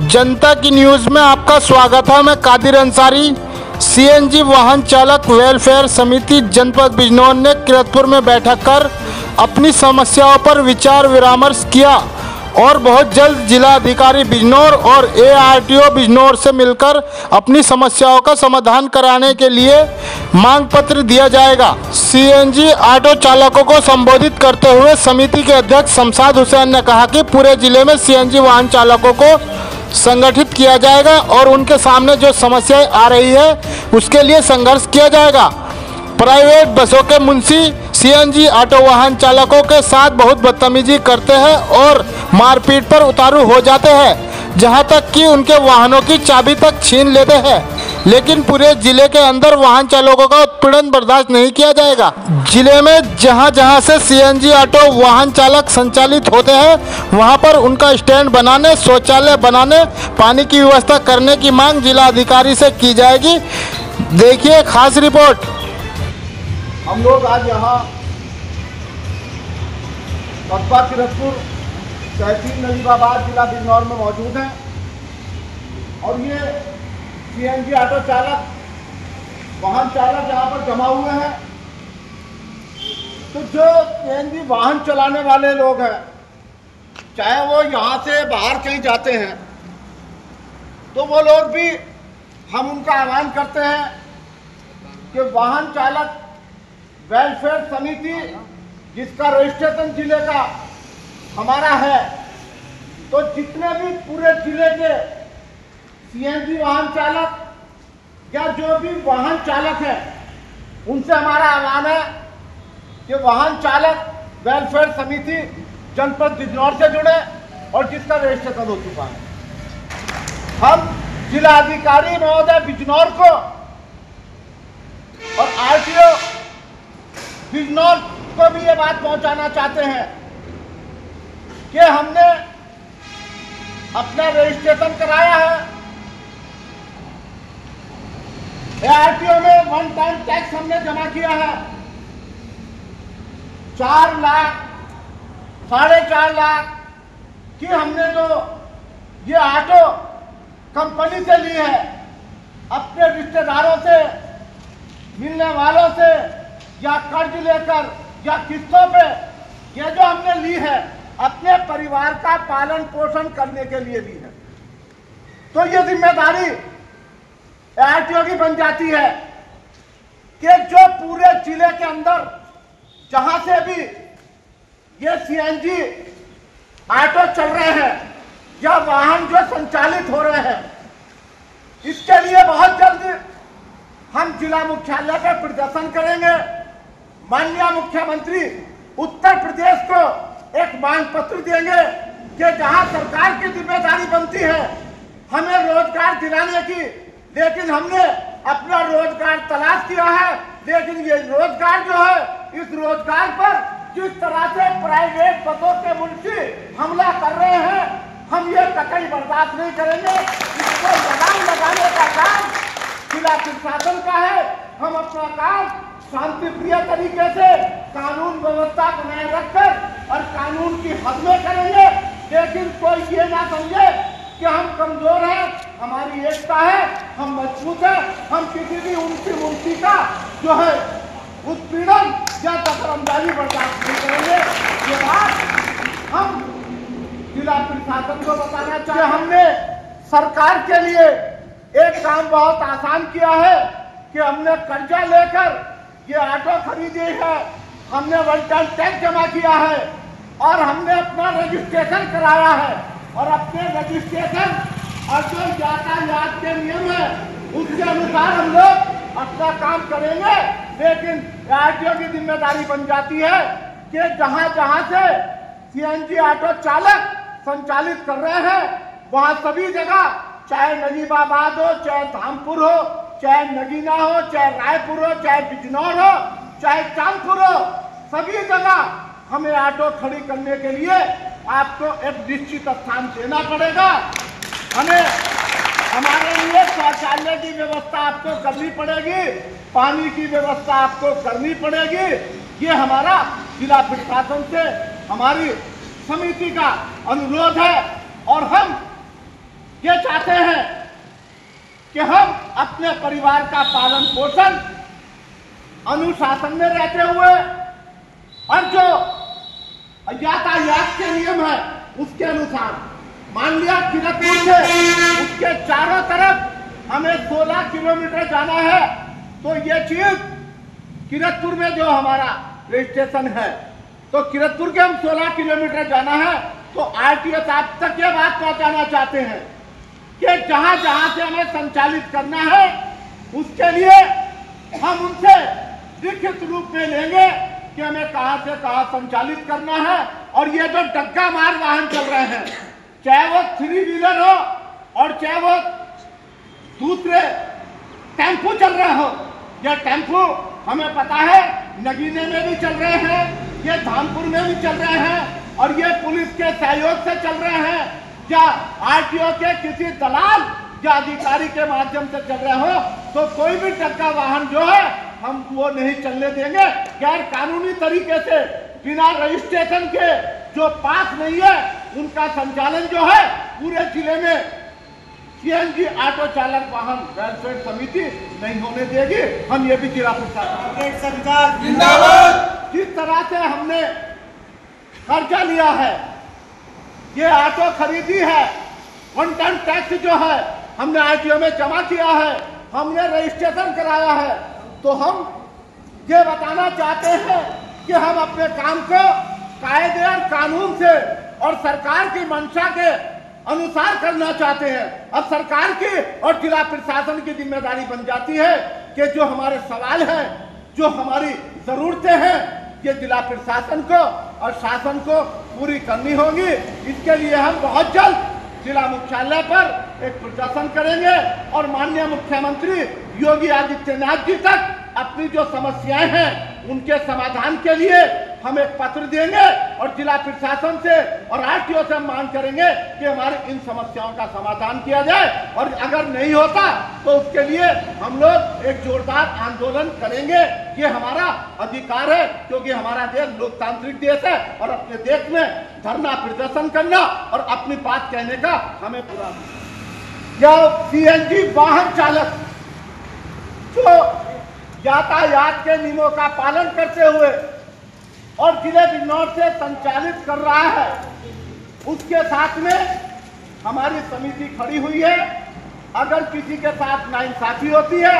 जनता की न्यूज़ में आपका स्वागत है। मैं कादिर अंसारी। सीएनजी वाहन चालक वेलफेयर समिति जनपद बिजनौर ने किरतपुर में बैठक कर अपनी समस्याओं पर विचार विमर्श किया और बहुत जल्द जिला अधिकारी बिजनौर और ARTO बिजनौर से मिलकर अपनी समस्याओं का समाधान कराने के लिए मांग पत्र दिया जाएगा। सीएनजी ऑटो चालकों को संबोधित करते हुए समिति के अध्यक्ष शमशाद हुसैन ने कहा कि पूरे जिले में सीएनजी वाहन चालकों को संगठित किया जाएगा और उनके सामने जो समस्याएं आ रही है उसके लिए संघर्ष किया जाएगा। प्राइवेट बसों के मुंशी सीएनजी ऑटो वाहन चालकों के साथ बहुत बदतमीजी करते हैं और मारपीट पर उतारू हो जाते हैं, जहां तक कि उनके वाहनों की चाबी तक छीन लेते हैं। लेकिन पूरे जिले के अंदर वाहन चालकों का उत्पीड़न बर्दाश्त नहीं किया जाएगा। जिले में जहां जहां से सीएनजी ऑटो वाहन चालक संचालित होते हैं वहां पर उनका स्टैंड बनाने, शौचालय बनाने, पानी की व्यवस्था करने की मांग जिला अधिकारी से की जाएगी। देखिए खास रिपोर्ट। हम लोग आज यहाँ कस्बा किरतपुर तहसील नजीबाबाद जिला बिजनौर में मौजूद हैं और ये सीएनजी ऑटो चालक वाहन चालक यहाँ पर जमा हुए हैं। तो जो सीएनजी वाहन चलाने वाले लोग हैं, चाहे वो यहाँ से बाहर कहीं जाते हैं, तो वो लोग भी हम उनका आह्वान करते हैं कि वाहन चालक वेलफेयर समिति जिसका रजिस्ट्रेशन जिले का हमारा है, तो जितने भी पूरे जिले के सीएनजी वाहन चालक या जो भी वाहन चालक है उनसे हमारा आह्वान है कि वाहन चालक वेलफेयर समिति जनपद बिजनौर से जुड़े और जिसका रजिस्ट्रेशन हो चुका है। हम जिला अधिकारी महोदय बिजनौर को और RTO बिजनौर को भी ये बात पहुंचाना चाहते हैं कि हमने अपना रजिस्ट्रेशन कराया है, ARTO में वन टाइम टैक्स हमने जमा किया है 4 लाख 4.5 लाख की हमने जो ये ऑटो कंपनी से ली है, अपने रिश्तेदारों से, मिलने वालों से या कर्ज लेकर या किस्तों पे ये जो हमने ली है अपने परिवार का पालन पोषण करने के लिए ली है। तो ये जिम्मेदारी ARTO की बन जाती है कि जो पूरे जिले के अंदर जहां से भी ये सीएनजी ऑटो चल रहे हैं या वाहन जो संचालित हो रहे हैं, इसके लिए बहुत जल्द हम जिला मुख्यालय पर प्रदर्शन करेंगे। माननीय मुख्यमंत्री उत्तर प्रदेश को एक मांग पत्र देंगे कि जहां सरकार की जिम्मेदारी बनती है हमें रोजगार दिलाने की, लेकिन हमने अपना रोजगार तलाश किया है, लेकिन ये रोजगार जो है, इस रोजगार पर जिस तरह से प्राइवेट बसों के मुंशी हमला कर रहे हैं, हम ये कतई बर्दाश्त नहीं करेंगे। इसको लगाम लगाने का काम जिला प्रशासन का है। हम अपना काम शांति प्रिय तरीके से कानून व्यवस्था बनाए रखकर और कानून की हद में करेंगे, लेकिन कोई ये ना समझे कि हम कमजोर हैं, हमारी एकता है, हम मजबूत हैं, हम किसी भी उनकी का जो है उत्पीड़न या दखलंदाजी बर्दाश्त नहीं करेंगे। ये बात हम जिला प्रशासन को बताना चाहते हैं। हमने सरकार के लिए एक काम बहुत आसान किया है कि हमने कर्जा लेकर ये ऑटो खरीदी है, हमने वन टाइम टैक्स जमा किया है और हमने अपना रजिस्ट्रेशन कराया है और अपने रजिस्ट्रेशन और जो यातायात के नियम है उसके अनुसार हम लोग अपना काम करेंगे। लेकिन ARTO की जिम्मेदारी बन जाती है कि जहां जहां से सीएनजी ऑटो चालक संचालित कर रहे हैं वहां सभी जगह, चाहे नजीबाबाद हो, चाहे धामपुर हो, चाहे नगीना हो, चाहे रायपुर हो, चाहे बिजनौर हो, चाहे चांदपुर हो, सभी जगह हमें ऑटो खड़ी करने के लिए आपको एक निश्चित स्थान देना पड़ेगा। हमें हमारे लिए शौचालय की व्यवस्था आपको करनी पड़ेगी, पानी की व्यवस्था आपको करनी पड़ेगी। ये हमारा जिला प्रशासन से हमारी समिति का अनुरोध है और हम ये चाहते हैं कि हम अपने परिवार का पालन पोषण अनुशासन में रहते हुए और जो यातायात के नियम है उसके अनुसार, मान लिया किरतपुर से उसके चारों तरफ हमें 16 किलोमीटर जाना है, तो ये चीज किरतपुर में जो हमारा रजिस्ट्रेशन है, तो किरतपुर के हम 16 किलोमीटर जाना है, तो आरटीओ साहब तक ये बात पहुंचाना चाहते हैं कि जहां जहां से हमें संचालित करना है उसके लिए हम उनसे लिखित रूप में लेंगे कि हमें कहां से कहां संचालित करना है। और ये जो डग्गा मार वाहन चल रहे हैं, चाहे वो 3 व्हीलर हो और चाहे वो दूसरे टेम्पू चल रहे हो, ये टेम्पू हमें पता है नगीने में भी चल रहे हैं, ये धामपुर में भी चल रहे हैं और ये पुलिस के सहयोग से चल रहे हैं, या आरटीओ के किसी दलाल या अधिकारी के माध्यम से चल रहे हो, तो कोई भी डग्गा वाहन जो है हम वो नहीं चलने देंगे। गैर कानूनी तरीके से बिना रजिस्ट्रेशन के जो पास नहीं है उनका संचालन जो है पूरे जिले में सीएनजी ऑटो चालक वाहन वेलफेयर समिति नहीं होने देगी। हम ये भी जिला प्रशासन जिंदाबाद, जिस तरह से हमने कर्जा लिया है, ये ऑटो खरीदी है, 1 टन टैक्स जो है हमने आरटीओ में जमा किया है, हमने रजिस्ट्रेशन कराया है, तो हम ये बताना चाहते हैं कि हम अपने काम को कायदे और कानून से और सरकार की मंशा के अनुसार करना चाहते हैं। अब सरकार की और जिला प्रशासन की जिम्मेदारी बन जाती है कि जो हमारे सवाल हैं, जो हमारी जरूरतें हैं, ये जिला प्रशासन को और शासन को पूरी करनी होगी। इसके लिए हम बहुत जल्द जिला मुख्यालय पर एक प्रदर्शन करेंगे और माननीय मुख्यमंत्री योगी आदित्यनाथ जी तक अपनी जो समस्याएं हैं उनके समाधान के लिए हम एक पत्र देंगे और जिला प्रशासन से और आरटीओ से मांग करेंगे कि हमारी इन समस्याओं का समाधान किया जाए, और अगर नहीं होता तो उसके लिए हम लोग एक जोरदार आंदोलन करेंगे। ये हमारा अधिकार है क्योंकि हमारा देश लोकतांत्रिक देश है और अपने देश में धरना प्रदर्शन करना और अपनी बात कहने का हमें पूरा। यह सीएनजी वाहन चालक जो यातायात के नियमों का पालन करते हुए और जिले बिजनौर से संचालित कर रहा है, उसके साथ में हमारी समिति खड़ी हुई है। अगर किसी के साथ नाइंसाफी होती है,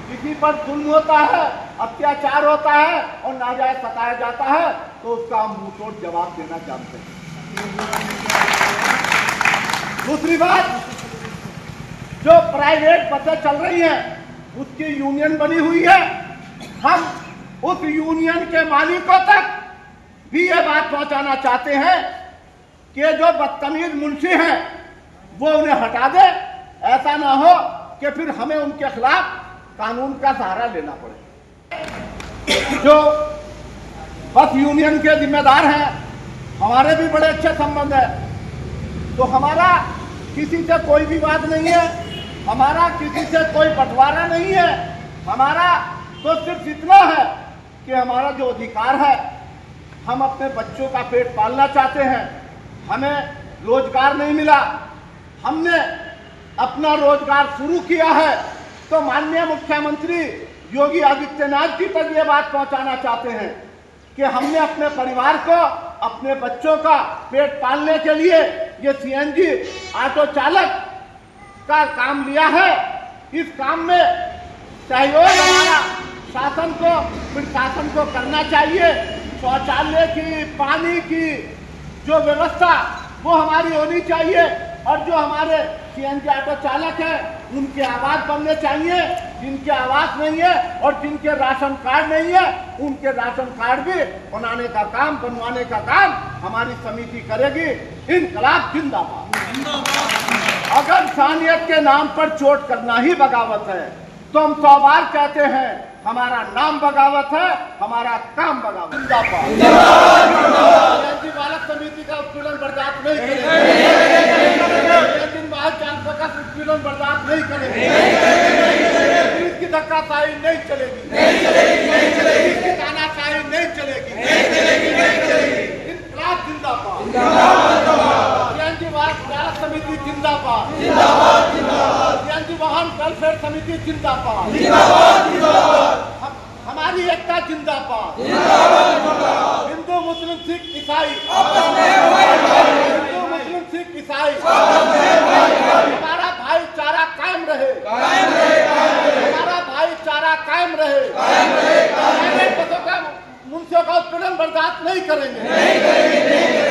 किसी पर जुल्म होता है, अत्याचार होता है और नाजायज सताया जाता है, तो उसका हम मुंहतोड़ जवाब देना चाहते हैं। दूसरी बात, जो प्राइवेट बसें चल रही हैं उसकी यूनियन बनी हुई है, हम उस यूनियन के मालिकों तक भी ये बात पहुंचाना चाहते हैं कि जो बदतमीज मुंशी हैं वो उन्हें हटा दे। ऐसा ना हो कि फिर हमें उनके खिलाफ कानून का सहारा लेना पड़े। जो बस यूनियन के जिम्मेदार हैं, हमारे भी बड़े अच्छे संबंध है, तो हमारा किसी से कोई विवाद नहीं है, हमारा किसी से कोई बंटवारा नहीं है। हमारा तो सिर्फ इतना है कि हमारा जो अधिकार है, हम अपने बच्चों का पेट पालना चाहते हैं, हमें रोजगार नहीं मिला, हमने अपना रोजगार शुरू किया है, तो माननीय मुख्यमंत्री योगी आदित्यनाथ जी तक ये बात पहुंचाना चाहते हैं कि हमने अपने परिवार को, अपने बच्चों का पेट पालने के लिए ये सीएनजी ऑटो चालक का काम लिया है। इस काम में सहयोग हमारा शासन को, प्रशासन को करना चाहिए। शौचालय की, पानी की जो व्यवस्था वो हमारी होनी चाहिए, और जो हमारे सीएनजी ऑटो चालक है उनके आवास बनने चाहिए। जिनके आवास नहीं है और जिनके राशन कार्ड नहीं है, उनके राशन कार्ड भी बनाने का काम, बनवाने का काम हमारी समिति करेगी। इनकलाब जिंदाबाद। अगर इंसानियत के नाम पर चोट करना ही बगावत है, तो हम 100 बार कहते हैं हमारा नाम बगावत है, हमारा काम बगावत। सीएनजी बालक समिति का उत्पीड़न बर्दाश्त नहीं करेंगे, वाहन चालकों का उत्पीड़न बर्दाश्त नहीं करेंगे, पुलिस की धक्काशाही नहीं चलेगी, पुलिस की तानाशाही नहीं चलेगी। इनकलाब जिंदाबाद, सीएनजी बालक समिति जिंदाबाद। जिंदाबाद, हमारी एकता जिंदाबाद। हिंदू मुस्लिम सिख ईसाई, हिंदू मुस्लिम सिख ईसाई, हमारा भाईचारा कायम रहे, हमारा भाईचारा कायम रहे। प्राइवेट बसों का मुंशियों का उत्पीड़न बर्दाश्त नहीं करेंगे,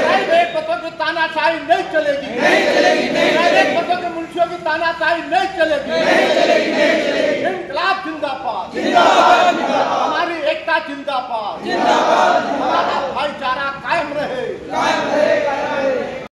प्राइवेट बसों की तानाशाही नहीं चलेगी, प्राइवेट बसों के मुंशियों की तानाशाही नहीं चलेगी।